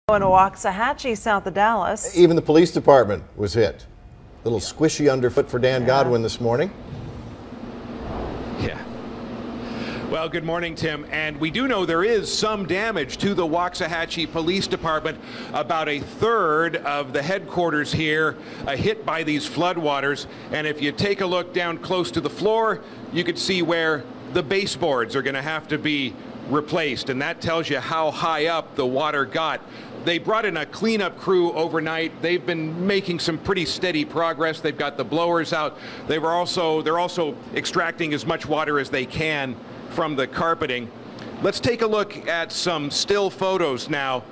In Waxahachie, south of Dallas. Even the police department was hit. A little squishy underfoot for Dan Godwin this morning. Yeah. Well, good morning, Tim. And we do know there is some damage to the Waxahachie Police Department. About a third of the headquarters here hit by these floodwaters. And if you take a look down close to the floor, you could see where the baseboards are going to have to be replaced. And that tells you how high up the water got. They brought in a cleanup crew overnight. They've been making some pretty steady progress. They've got the blowers out. They're also extracting as much water as they can from the carpeting. Let's take a look at some still photos now.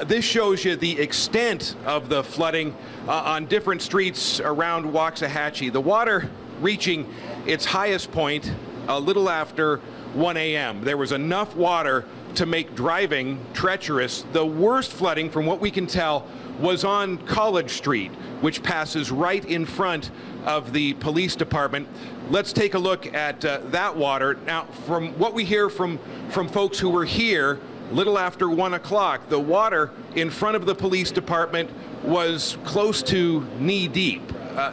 This shows you the extent of the flooding on different streets around Waxahachie. The water reaching its highest point a little after 1 a.m. There was enough water to make driving treacherous. The worst flooding, from what we can tell, was on College Street, which passes right in front of the police department. Let's take a look at that water. Now, from what we hear from folks who were here a little after 1 o'clock, the water in front of the police department was close to knee deep.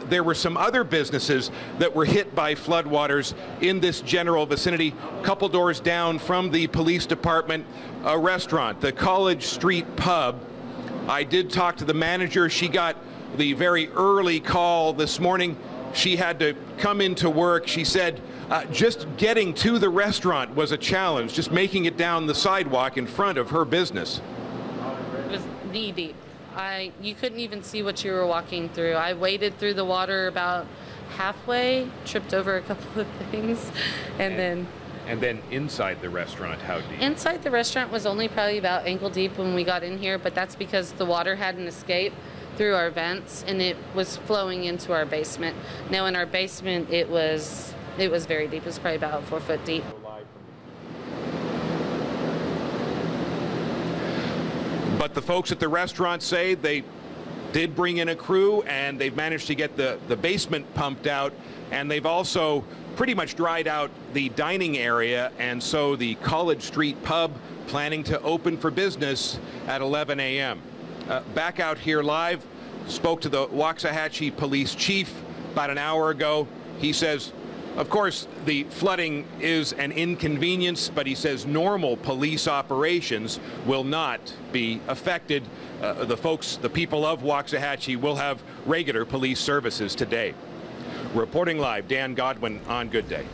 There were some other businesses that were hit by floodwaters in this general vicinity. A couple doors down from the police department, a restaurant, the College Street Pub. I did talk to the manager. She got the very early call this morning. She had to come into work. She said just getting to the restaurant was a challenge, just making it down the sidewalk in front of her business. It was knee deep. You couldn't even see what you were walking through. I waded through the water about halfway, tripped over a couple of things, and then inside the restaurant, how deep? Inside the restaurant was only probably about ankle deep when we got in here, but that's because the water hadn't escaped through our vents and it was flowing into our basement. Now in our basement it was very deep. It was probably about 4 foot deep. But the folks at the restaurant say they did bring in a crew and they've managed to get the basement pumped out, and they've also pretty much dried out the dining area, and so the College Street Pub planning to open for business at 11 a.m. Back out here live, spoke to the Waxahachie police chief about an hour ago. He says, of course, the flooding is an inconvenience, but he says normal police operations will not be affected. The people of Waxahachie will have regular police services today. Reporting live, Dan Godwin on Good Day.